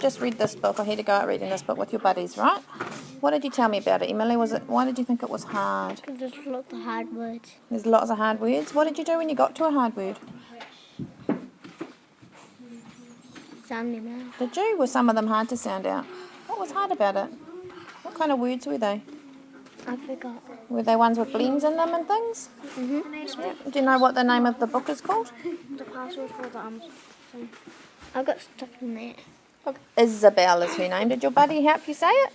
just read this book. I had to go out reading this book with your buddies, right? What did you tell me about it, Emily? Why did you think it was hard? Because there's lots of hard words. There's lots of hard words. What did you do when you got to a hard word? Sound them out. Did you? Were some of them hard to sound out? What was hard about it? What kind of words were they? I forgot. Were they ones with blends in them and things? Yeah. Do you know what the name of the book is called? The password for the thing. I got stuck in there. Look, Isabel is her name. Did your buddy help you say it?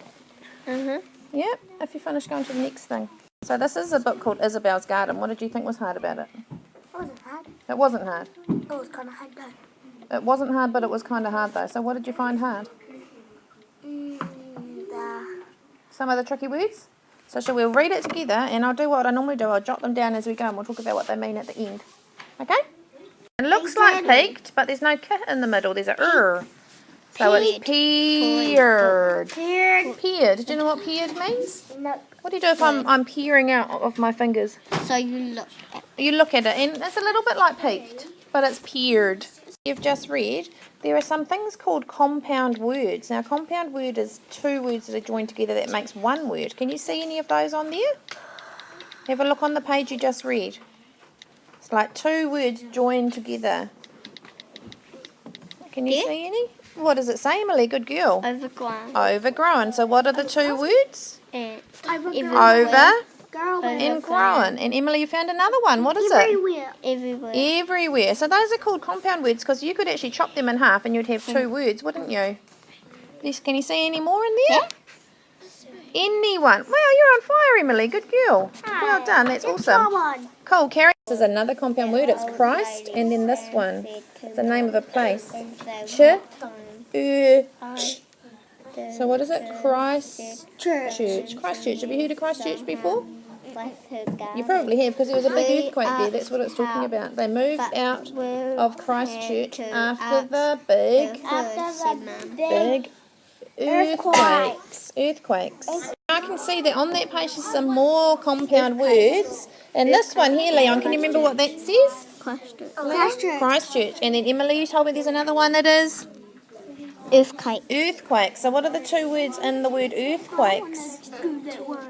Yep, if you finish going to the next thing. So this is a book called Isabel's Garden. What did you think was hard about it? It wasn't hard. It wasn't hard. It was kind of hard though. It wasn't hard, but it was kind of hard though. So what did you find hard? Some of the tricky words? So shall we read it together, and I'll do what I normally do. I'll jot them down as we go, and we'll talk about what they mean at the end. Okay? It looks like peaked, but there's no k in the middle. There's a r. So it's peered. Peered. Did you know what peered means? No. What do you do if I'm peering out of my fingers? So you look at You look at it, and it's a little bit like peaked, but it's peered. You've just read, there are some things called compound words. Now, compound word is two words that are joined together that makes one word. Can you see any of those on there? Have a look on the page you just read. It's like two words joined together. Can you see any? What does it say, Emily? Good girl. overgrown. Overgrown. So what are the two words? And Over Grown. and grown. And Emily, you found another one. What is it? Everywhere. Everywhere. So those are called compound words because you could actually chop them in half and you'd have two words, wouldn't you? Yes. Can you see any more in there? Anyone. Wow, you're on fire, Emily. Good girl. Well done. That's awesome. Cool. Carrie. This is another compound word. It's Christ, and then this one. It's the name of a place. Ch. So what is it? Christ Church. Christchurch. Have you heard of Christchurch before? You probably have because there was a big earthquake there. That's what it's talking about. They moved out of Christchurch after the big earthquakes. I can see that on that page there's some more compound words. And this one here, Leon, can you remember what that says? Christchurch. And then Emily, you told me there's another one that is? Earthquake. So what are the two words in the word earthquakes?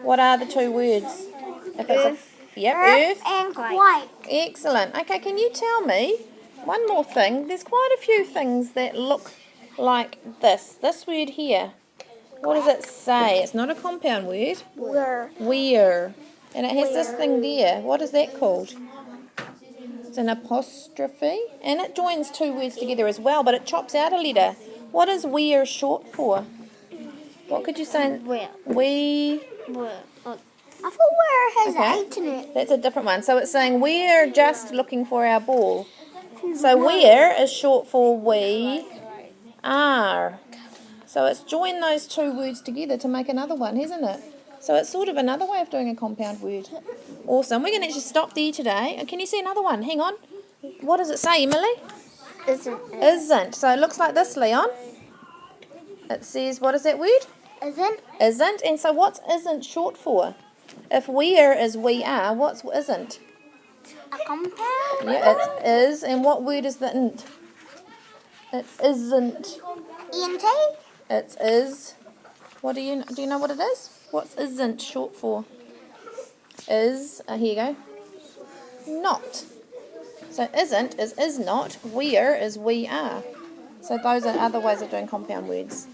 What are the two words? If it's earth and quake. Excellent. Okay, can you tell me one more thing? There's quite a few things that look like this. This word here. What does it say? It's not a compound word. Where. And it has this thing there. What is that called? It's an apostrophe. And it joins two words together as well, but it chops out a letter. What is where short for? What could you say? We. I thought where has H in it. That's a different one. So it's saying we're just looking for our ball. So where is short for we are. So it's joined those two words together to make another one, hasn't it? So it's sort of another way of doing a compound word. Awesome. We're going to actually stop there today. Can you see another one? Hang on. What does it say, Emily? Isn't. So it looks like this, Leon. It says, what is that word? Isn't. And so what's isn't short for? If where is we are, what's isn't? A compound? Yeah, it is. And what word is the int? It isn't. ENT? It is. What do you know what it is? What's isn't short for? Is, here you go. Not. So isn't is not. Where is we are. So those are other ways of doing compound words.